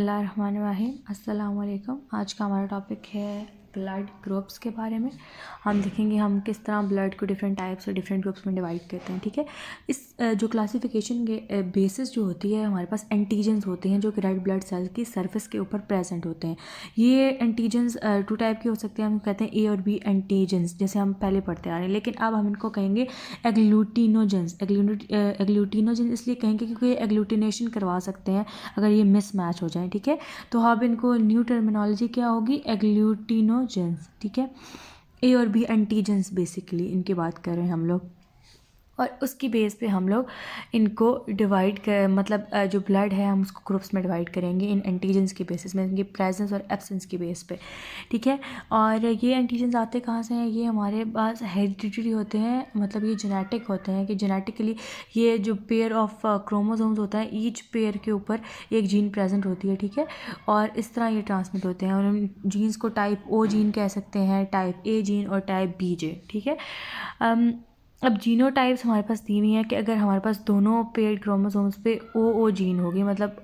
बिस्मिल्लाहिर्रहमानिर्रहीम। अस्सलाम वालेकुम। आज का हमारा टॉपिक है ब्लड ग्रुप्स के बारे में। हम देखेंगे हम किस तरह ब्लड को डिफरेंट टाइप्स और डिफरेंट ग्रुप्स में डिवाइड करते हैं। ठीक है, इस जो क्लासिफिकेशन के बेसिस जो होती है, हमारे पास एंटीजन्स होते हैं जो कि रेड ब्लड सेल की सरफेस के ऊपर प्रेजेंट होते हैं। ये एंटीजन्स टू टाइप के हो सकते हैं। हम कहते हैं ए और बी एंटीजन्स, जैसे हम पहले पढ़ते आ रहे हैं, लेकिन अब हम इनको कहेंगे एग्लूटिनोजेंस। एग्लूटिनोजेंस इसलिए कहेंगे क्योंकि ये एग्लूटिनेशन करवा सकते हैं अगर ये मिसमैच हो जाए। ठीक है, तो अब इनको न्यू टर्मिनोलॉजी क्या होगी, एग्लूटिनोजेंस। ठीक है, ए और बी एंटीजेंस बेसिकली इनकी बात कर रहे हैं हम लोग, और उसकी बेस पे हम लोग इनको डिवाइड कर, मतलब जो ब्लड है हम उसको ग्रुप्स में डिवाइड करेंगे इन एंटीजेंस की बेसिस में, इनकी प्रेजेंस और एब्सेंस की बेस पे। ठीक है, और ये एंटीजेंस आते कहाँ से हैं, ये हमारे पास हेरिडिटरी होते हैं, मतलब ये जेनेटिक होते हैं कि जेनेटिकली ये जो पेयर ऑफ क्रोमोसोम्स होता है, ईच पेयर के ऊपर एक जीन प्रेजेंट होती है। ठीक है, और इस तरह ये ट्रांसमिट होते हैं, और उन जीन्स को टाइप ओ जीन कह सकते हैं, टाइप ए जीन और टाइप बी जे। ठीक है, अब जीनोटाइप्स हमारे पास दी हुई हैं कि अगर हमारे पास दोनों पेयर्ड क्रोमोसोम्स पे ओ जीन होगी, मतलब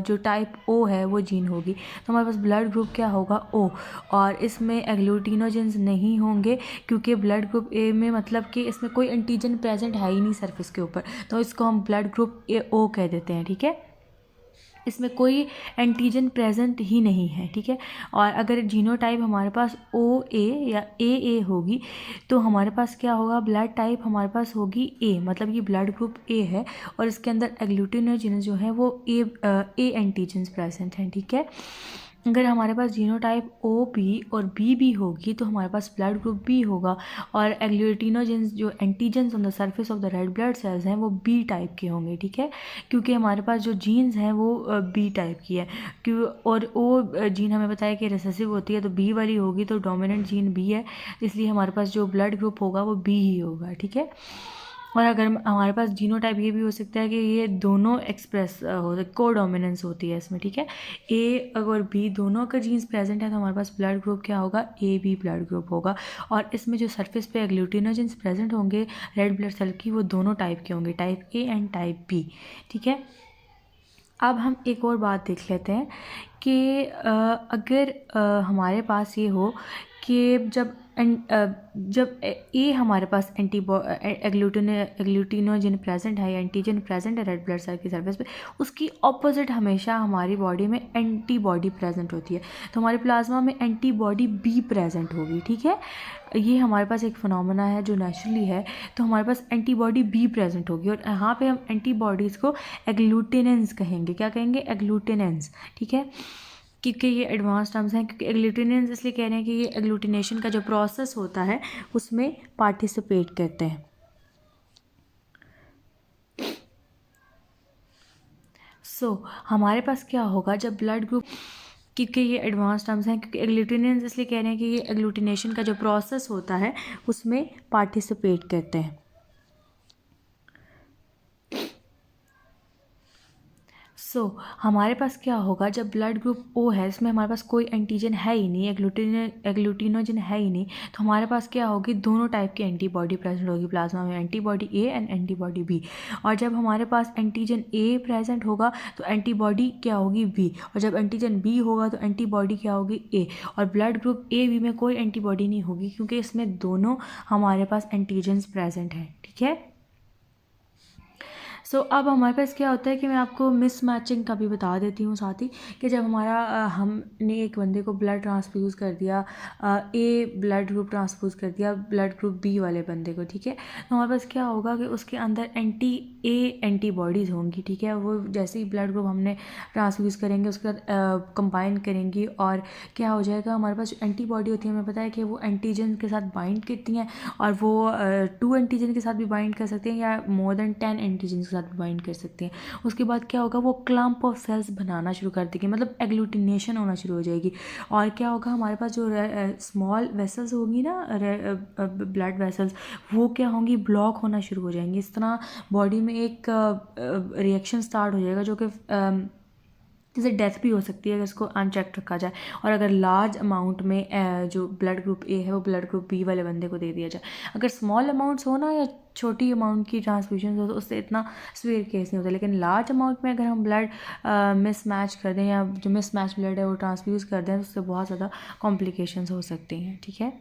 जो टाइप ओ है वो जीन होगी, तो हमारे पास ब्लड ग्रुप क्या होगा, ओ। और इसमें एग्लूटिनोजेंस नहीं होंगे क्योंकि ब्लड ग्रुप ए में मतलब कि इसमें कोई एंटीजन प्रेजेंट है ही नहीं सरफेस के ऊपर, तो इसको हम ब्लड ग्रुप ए ओ कह देते हैं। ठीक है, इसमें कोई एंटीजन प्रेजेंट ही नहीं है। ठीक है, और अगर जीनोटाइप हमारे पास ओ ए या ए होगी तो हमारे पास क्या होगा, ब्लड टाइप हमारे पास होगी ए, मतलब ये ब्लड ग्रुप ए है और इसके अंदर एग्लूटिनोजेंस जो है वो ए एंटीजन्स प्रेजेंट हैं। ठीक है, अगर हमारे पास जीनोटाइप ओ बी और बी होगी तो हमारे पास ब्लड ग्रुप बी होगा, और एग्लूटिनोजेंस जो antigens on the surface of the red blood cells हैं वो बी टाइप के होंगे। ठीक है, क्योंकि हमारे पास जो जीन्स हैं वो बी टाइप की है, क्यों, और ओ जीन हमें बताया कि रिसेसिव होती है, तो बी वाली होगी तो डोमिनेंट जीन बी है, इसलिए हमारे पास जो ब्लड ग्रुप होगा वो बी ही होगा। ठीक है, और अगर हमारे पास जीनोटाइप ये भी हो सकता है कि ये दोनों एक्सप्रेस हो, को डोमिनेंस होती है इसमें। ठीक है, ए और बी दोनों का जीन्स प्रेजेंट है तो हमारे पास ब्लड ग्रुप क्या होगा, ए बी ब्लड ग्रुप होगा, और इसमें जो सरफेस पे एग्लूटिनोजेंस प्रेजेंट होंगे रेड ब्लड सेल की वो दोनों टाइप के होंगे, type A and type B. ठीक है, अब हम एक और बात देख लेते हैं कि अगर हमारे पास ये हो कि जब ए हमारे पास एग्लूटिनोजन प्रेजेंट है या एंटीजन प्रेजेंट है रेड ब्लड सेल की सरफेस पे, उसकी ऑपोजिट हमेशा हमारी बॉडी में एंटीबॉडी प्रेजेंट होती है, तो हमारे प्लाज्मा में एंटीबॉडी बी प्रेजेंट होगी। ठीक है, ये हमारे पास एक फिनोमेना है जो नेचुरली है, तो हमारे पास एंटीबॉडी बी प्रेजेंट होगी, और यहाँ पे हम एंटीबॉडीज़ को एग्लूटिनेंस कहेंगे। क्या कहेंगे, एग्लूटिनेंस। ठीक है, क्योंकि ये एडवांस टर्म्स हैं, क्योंकि एग्लूटिनेंस इसलिए कह रहे हैं कि ये एग्लूटिनेशन का जो प्रोसेस होता है उसमें पार्टिसिपेट करते हैं। हमारे पास क्या होगा जब ब्लड ग्रुप, क्योंकि ये एडवांस टर्म्स हैं, क्योंकि एग्लूटिनेंस इसलिए कह रहे हैं कि ये एग्लूटिनेशन का जो प्रोसेस होता है उसमें पार्टिसिपेट करते हैं। हमारे पास क्या होगा जब ब्लड ग्रुप ओ है, इसमें हमारे पास कोई एंटीजन है ही नहीं, एग्लूटिनोजन है ही नहीं, तो हमारे पास क्या होगी, दोनों टाइप की एंटीबॉडी प्रेजेंट होगी प्लाज्मा में, antibody A and antibody B. और जब हमारे पास एंटीजन ए प्रेजेंट होगा तो एंटीबॉडी क्या होगी, बी, और जब एंटीजन बी होगा तो एंटीबॉडी क्या होगी, ए। और ब्लड ग्रुप ए बी में कोई एंटीबॉडी नहीं होगी क्योंकि इसमें दोनों हमारे पास एंटीजन्स प्रेजेंट हैं। ठीक है, अब हमारे पास क्या होता है कि मैं आपको मिस मैचिंग का भी बता देती हूँ साथ ही, कि जब हमारा हमने एक बंदे को ब्लड ट्रांसफ्यूज़ कर दिया, ए ब्लड ग्रुप ट्रांसफ्यूज़ कर दिया ब्लड ग्रुप बी वाले बंदे को। ठीक है, तो हमारे पास क्या होगा कि उसके अंदर एंटीबॉडीज़ होंगी। ठीक है, वो जैसे ही ब्लड ग्रुप हमने ट्रांसफ्यूज़ करेंगे उसके बाद कंबाइन करेंगी, और क्या हो जाएगा, हमारे पास जो एंटीबॉडी होती है हमें पता है कि वो एंटीजन के साथ बाइंड करती हैं, और वो 2 एंटीजन के साथ भी बाइंड कर सकते हैं या मोर देन 10 एंटीजन के साथ बाइंड कर सकते हैं। उसके बाद क्या होगा, वो क्लम्प ऑफ सेल्स बनाना शुरू कर देगी, मतलब एग्लूटिनेशन होना शुरू हो जाएगी, और क्या होगा, हमारे पास जो स्मॉल वेसल्स होंगी ना, ब्लड वेसल्स, वो क्या होंगी, ब्लॉक होना शुरू हो जाएंगी। इस तरह बॉडी में एक रिएक्शन स्टार्ट हो जाएगा जो कि जैसे डेथ भी हो सकती है अगर इसको अनचेक रखा जाए, और अगर लार्ज अमाउंट में जो ब्लड ग्रुप ए है वो ब्लड ग्रुप बी वाले बंदे को दे दिया जाए। अगर स्मॉल अमाउंट्स हो ना या छोटी अमाउंट की ट्रांसफ्यूजन हो तो उससे इतना सीवियर केस नहीं होता, लेकिन लार्ज अमाउंट में अगर हम ब्लड मिस मैच कर दें या जो मिस मैच ब्लड है वो ट्रांसफ्यूज़ कर दें तो उससे बहुत ज़्यादा कॉम्प्लिकेशंस हो सकती हैं। ठीक है,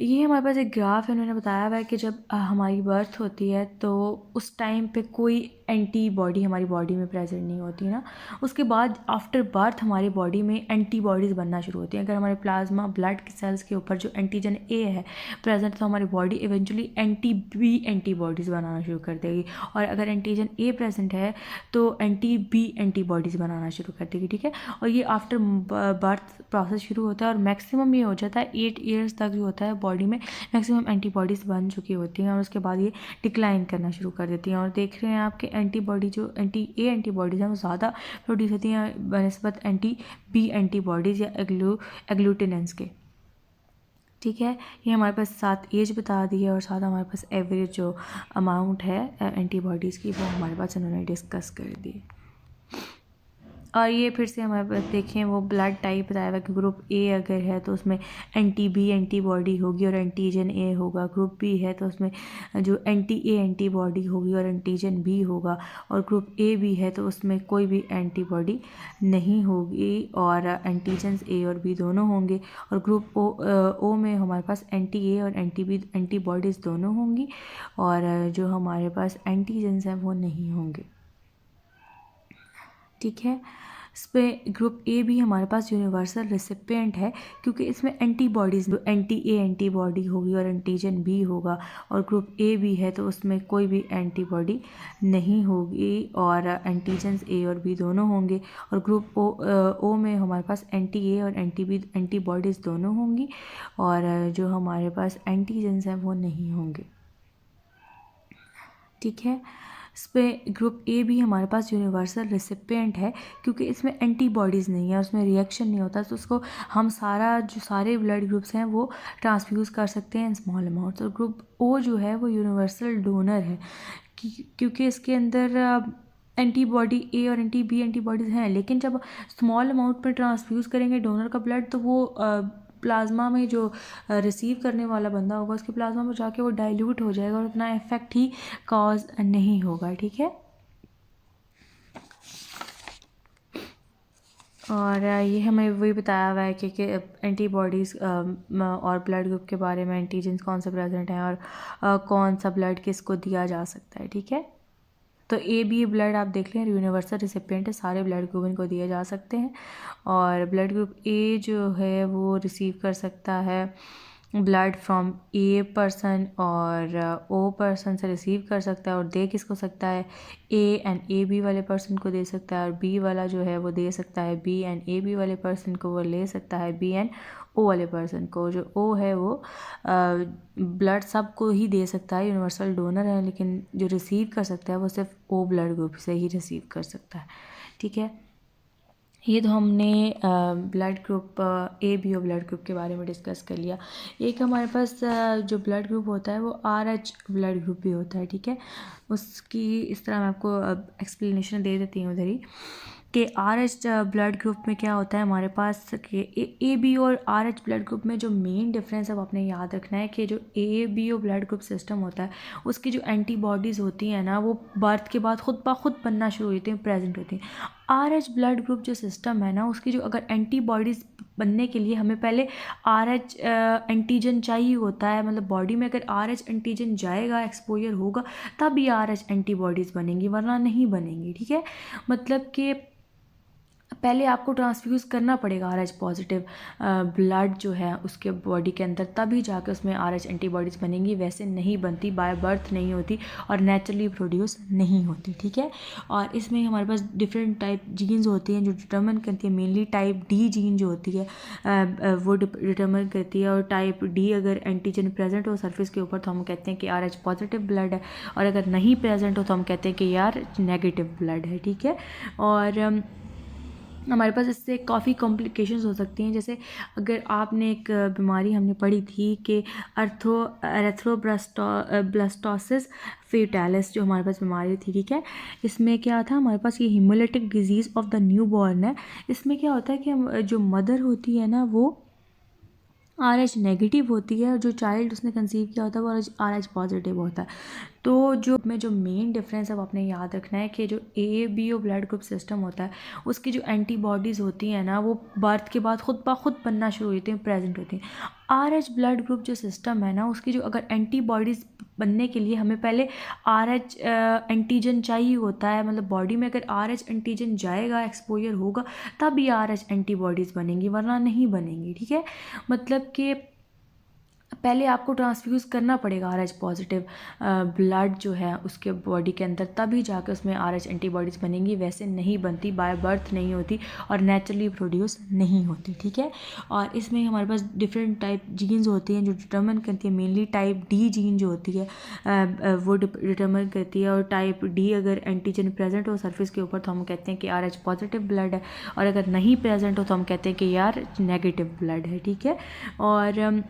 ये हमारे पास एक ग्राफ है, उन्होंने बताया हुआ है कि जब हमारी बर्थ होती है तो उस टाइम पे कोई एंटीबॉडी हमारी बॉडी में प्रेजेंट नहीं होती ना, उसके बाद आफ्टर बर्थ हमारी बॉडी में एंटीबॉडीज़ बनना शुरू होती हैं। अगर हमारे प्लाज्मा ब्लड के सेल्स के ऊपर जो एंटीजन ए है प्रेजेंट तो हमारी body eventually anti B antibodies बनाना शुरू कर देगी, और अगर एंटीजन ए प्रेजेंट है तो एंटी बी एंटीबॉडीज़ बनाना शुरू कर देगी। ठीक है, और ये आफ्टर बर्थ प्रोसेस शुरू होता है और मैक्सिमम ये हो जाता है 8 ईयर्स तक जो होता है बॉडी में मैक्सिमम एंटीबॉडीज़ बन चुकी होती हैं, और उसके बाद ये डिक्लाइन करना शुरू कर देती हैं। और देख रहे हैं आपके एंटीबॉडी जो एंटीबॉडीज़ हैं वो ज़्यादा प्रोड्यूस होती हैं बनस्बत एंटी बी एंटीबॉडीज़ या एग्लूटिनेंस के। ठीक है, ये हमारे पास साथ एज बता दी है और साथ हमारे पास एवरेज जो अमाउंट है एंटीबॉडीज़ की वो हमारे पास उन्होंने डिस्कस कर दी। और ये फिर से हमारे पास देखें वो ब्लड टाइप बताया हुआ कि ग्रुप ए अगर है तो उसमें एंटी बी एंटीबॉडी होगी और एंटीजन ए होगा, ग्रुप बी है तो उसमें जो एंटी ए एंटीबॉडी होगी और एंटीजन बी होगा, और ग्रुप ए बी है तो उसमें कोई भी एंटीबॉडी नहीं होगी और एंटीजन्स ए और बी दोनों होंगे, और ग्रुप ओ में हमारे पास एंटी ए और एंटी बी एंटीबॉडीज़ दोनों होंगी, और जो हमारे पास एंटीजन्स हैं वो नहीं होंगे। ठीक है, इस पर ग्रुप ए भी हमारे पास यूनिवर्सल रेसिपिएंट है क्योंकि इसमें एंटीबॉडीज़ एंटी ए एंटीबॉडी होगी और एंटीजन बी होगा, और ग्रुप ए भी है तो उसमें कोई भी एंटीबॉडी नहीं होगी और एंटीजन्स ए और बी दोनों होंगे, और ग्रुप ओ में हमारे पास एंटी ए और एंटी बी एंटीबॉडीज़ दोनों होंगी, और जो हमारे पास एंटीजन्स हैं वो नहीं होंगे। ठीक है, इस पर ग्रुप ए भी हमारे पास यूनिवर्सल रेसिपिएंट है क्योंकि इसमें एंटीबॉडीज़ नहीं है, उसमें रिएक्शन नहीं होता, तो उसको हम सारे ब्लड ग्रुप्स हैं वो ट्रांसफ्यूज़ कर सकते हैं इन स्मॉल अमाउंट्स। और ग्रुप ओ जो है वो यूनिवर्सल डोनर है क्योंकि इसके अंदर एंटीबॉडी ए और एंटी बी एंटीबॉडीज़ हैं, लेकिन जब स्मॉल अमाउंट में ट्रांसफ्यूज़ करेंगे डोनर का ब्लड तो वो प्लाज्मा में जो रिसीव करने वाला बंदा होगा उसके प्लाज्मा में जाके वो डाइल्यूट हो जाएगा और उतना इफेक्ट ही कॉज नहीं होगा। ठीक है, और ये हमें वही बताया हुआ है कि एंटीबॉडीज़ और ब्लड ग्रुप के बारे में एंटीजन्स कौन सा प्रेजेंट हैं और कौन सा ब्लड किसको दिया जा सकता है। ठीक है, तो ए बी ब्लड आप देख लें यूनिवर्सल रिसिपिएंट है, सारे ब्लड ग्रुप इनको दिए जा सकते हैं, और ब्लड ग्रुप ए जो है वो रिसीव कर सकता है ब्लड फ्रॉम ए पर्सन और ओ पर्सन से रिसीव कर सकता है, और दे किसको सकता है ए एंड ए बी वाले पर्सन को दे सकता है, और बी वाला जो है वो दे सकता है बी एंड ए बी वाले पर्सन को, वो ले सकता है बी एंड ओ वाले पर्सन को। जो ओ है वो ब्लड सबको ही दे सकता है, यूनिवर्सल डोनर है, लेकिन जो रिसीव कर सकता है वो सिर्फ ओ ब्लड ग्रुप से ही रिसीव कर सकता है। ठीक है, ये तो हमने ब्लड ग्रुप ए बी और ब्लड ग्रुप के बारे में डिस्कस कर लिया। एक हमारे पास जो ब्लड ग्रुप होता है वो RH ब्लड ग्रुप भी होता है। ठीक है, उसकी इस तरह मैं आपको एक्सप्लेनेशन दे देती हूँ उधर ही कि RH ब्लड ग्रुप में क्या होता है हमारे पास कि ए बी और RH ब्लड ग्रुप में जो मेन डिफरेंस है वो आपने याद रखना है कि जो A B O blood group system होता है उसकी जो एंटीबॉडीज़ होती हैं ना वो बर्थ के बाद खुद ब खुद बनना शुरू होती हैं, प्रेजेंट होती हैं। RH ब्लड ग्रुप जो सिस्टम है ना उसकी जो अगर एंटीबॉडीज़ बनने के लिए हमें पहले RH एंटीजन चाहिए होता है, मतलब बॉडी में अगर RH एंटीजन जाएगा एक्सपोजर होगा तब ये RH एंटीबॉडीज़ बनेंगी वरना नहीं बनेंगी। ठीक है, मतलब कि पहले आपको ट्रांसफ्यूज़ करना पड़ेगा RH पॉजिटिव ब्लड जो है उसके बॉडी के अंदर, तभी जाके उसमें RH एंटीबॉडीज़ बनेंगी, वैसे नहीं बनती, बाय बर्थ नहीं होती और नेचुरली प्रोड्यूस नहीं होती। ठीक है, और इसमें हमारे पास डिफरेंट टाइप जीन्स होती हैं जो डिटर्मिन करती है, मेनली टाइप डी जीन जो होती है वो डिटर्मिन करती है, और टाइप डी अगर एंटीजन प्रेजेंट हो सरफेस के ऊपर तो हम कहते हैं कि RH पॉजिटिव ब्लड है, और अगर नहीं प्रेजेंट हो तो हम कहते हैं कि यार नेगेटिव ब्लड है। ठीक है, और हमारे पास इससे काफ़ी कॉम्प्लिकेशंस हो सकती हैं। जैसे अगर आपने एक बीमारी हमने पढ़ी थी कि एरेथ्रोब्लास्टोसिस फेटालिस जो हमारे पास बीमारी थी, ठीक है। इसमें क्या था, हमारे पास ये haemolytic disease of the new born है। इसमें क्या होता है कि जो मदर होती है ना वो RH नेगेटिव होती है और जो चाइल्ड उसने कंसीव किया होता है वो RH पॉजिटिव होता है। तो जो मेन डिफरेंस है वो आपने याद रखना है कि जो ABO ब्लड ग्रुप सिस्टम होता है उसकी जो एंटीबॉडीज़ होती हैं ना वो बर्थ के बाद खुद ब खुद बनना शुरू होती हैं, प्रेजेंट होती हैं। RH ब्लड ग्रुप जो सिस्टम है ना उसकी जो अगर एंटीबॉडीज़ बनने के लिए हमें पहले RH एंटीजन चाहिए होता है, मतलब बॉडी में अगर RH एंटीजन जाएगा, एक्सपोजर होगा, तब ये RH एंटीबॉडीज़ बनेंगी, वरना नहीं बनेंगी, ठीक है। मतलब कि पहले आपको ट्रांसफ्यूज़ करना पड़ेगा RH पॉजिटिव ब्लड जो है उसके बॉडी के अंदर, तभी जाकर उसमें RH एंटीबॉडीज़ बनेंगी, वैसे नहीं बनती, बाय बर्थ नहीं होती और नेचुरली प्रोड्यूस नहीं होती, ठीक है। और इसमें हमारे पास डिफरेंट टाइप जीन्स होती हैं जो डिटर्मिन करती है, मेनली टाइप D जीन जो होती है वो डिटर्मिन करती है। और टाइप D अगर एंटीजन प्रेजेंट हो सरफेस के ऊपर तो हम कहते हैं कि RH पॉजिटिव ब्लड है, और अगर नहीं प्रेजेंट हो तो हम कहते हैं कि यार नेगेटिव ब्लड है, ठीक है। और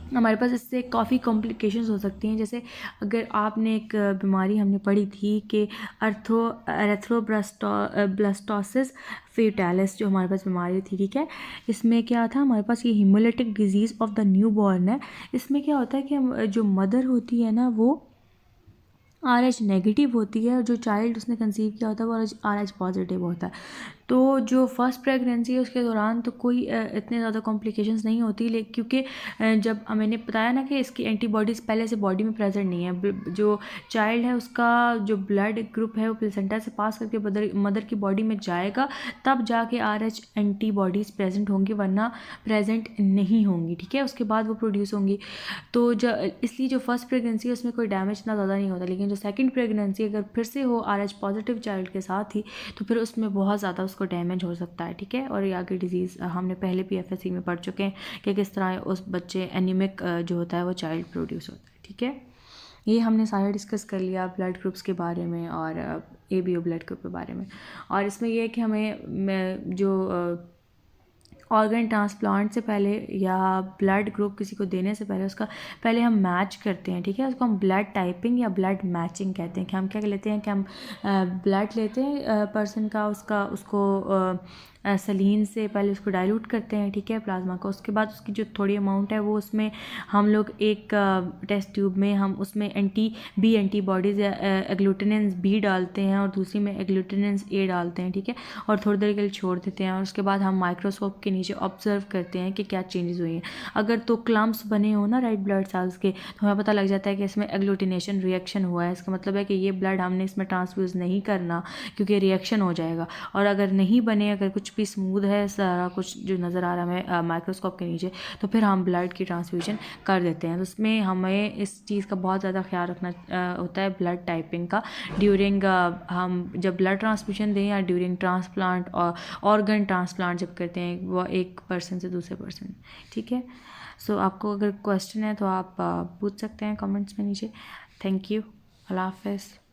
हमारे पास इससे काफ़ी कॉम्प्लिकेशंस हो सकती हैं। जैसे अगर आपने एक बीमारी हमने पढ़ी थी कि एरेथ्रोब्लास्टोसिस फेटालिस जो हमारे पास बीमारी थी, ठीक है। इसमें क्या था, हमारे पास ये haemolytic disease of the new born है। इसमें क्या होता है कि जो मदर होती है ना वो RH नेगेटिव होती है और जो चाइल्ड उसने कंसीव किया होता है वो RH पॉजिटिव होता है। तो जो फर्स्ट प्रेगनेंसी है उसके दौरान तो कोई इतने ज़्यादा कॉम्प्लिकेशंस नहीं होती, लेकिन क्योंकि जब मैंने बताया ना कि इसकी एंटीबॉडीज़ पहले से बॉडी में प्रेजेंट नहीं है, जो चाइल्ड है उसका जो ब्लड ग्रुप है वो प्लेसेंटा से पास करके मदर की बॉडी में जाएगा, तब जाके RH एंटीबॉडीज़ प्रेजेंट होंगी, वरना प्रेजेंट नहीं होंगी, ठीक है। उसके बाद वो प्रोड्यूस होंगी। तो इसलिए जो फर्स्ट प्रेगनेंसी है उसमें कोई डैमेज इतना ज़्यादा नहीं होता, लेकिन जो सेकंड प्रेगनेंसी अगर फिर से हो RH पॉजिटिव चाइल्ड के साथ ही, तो फिर उसमें बहुत ज़्यादा उसको डैमेज हो सकता है, ठीक है। और ये आगे डिजीज़ हमने पहले भी FSC में पढ़ चुके हैं कि किस तरह उस बच्चे एनीमिक जो होता है वो चाइल्ड प्रोड्यूस होता है, ठीक है। ये हमने सारा डिस्कस कर लिया ब्लड ग्रुप्स के बारे में और ABO ब्लड ग्रुप के बारे में। और इसमें यह है कि हमें जो ऑर्गन ट्रांसप्लांट से पहले या ब्लड ग्रुप किसी को देने से पहले उसका पहले हम मैच करते हैं, ठीक है। उसको हम ब्लड टाइपिंग या ब्लड मैचिंग कहते हैं। कि हम क्या लेते हैं कि हम ब्लड लेते हैं पर्सन का, उसको सलीन से पहले उसको डाइल्यूट करते हैं, ठीक है, प्लाज्मा को। उसके बाद उसकी जो थोड़ी अमाउंट है वो उसमें हम लोग एक टेस्ट ट्यूब में हम उसमें एंटीबॉडीज़ या एग्लूटिनेंस B डालते हैं और दूसरी में एग्लूटिनेंस A डालते हैं, ठीक है, और थोड़ी देर के लिए छोड़ देते हैं। और उसके बाद हम माइक्रोस्कोप के नीचे ऑब्जर्व करते हैं कि क्या चेंजेस हुई हैं। अगर तो क्लम्प्स बने हो ना रेड ब्लड सेल्स के, तो हमें पता लग जाता है कि इसमें एग्लूटिनेशन रिएक्शन हुआ है। इसका मतलब है कि ये ब्लड हमने इसमें ट्रांसफ्यूज़ नहीं करना क्योंकि रिएक्शन हो जाएगा। और अगर नहीं बने, अगर कुछ भी स्मूथ है सारा कुछ जो नज़र आ रहा है हमें माइक्रोस्कोप के नीचे, तो फिर हम ब्लड की ट्रांसफ्यूजन कर देते हैं। तो उसमें हमें इस चीज़ का बहुत ज़्यादा ख्याल रखना होता है ब्लड टाइपिंग का, ड्यूरिंग हम जब ब्लड ट्रांसफ्यूजन दें या ड्यूरिंग ट्रांसप्लांट और ऑर्गन ट्रांसप्लांट जब करते हैं वो एक पर्सन से दूसरे पर्सन, ठीक है। सो आपको अगर क्वेश्चन है तो आप पूछ सकते हैं कमेंट्स में नीचे। थैंक यू, अल्लाह हाफ़िज़।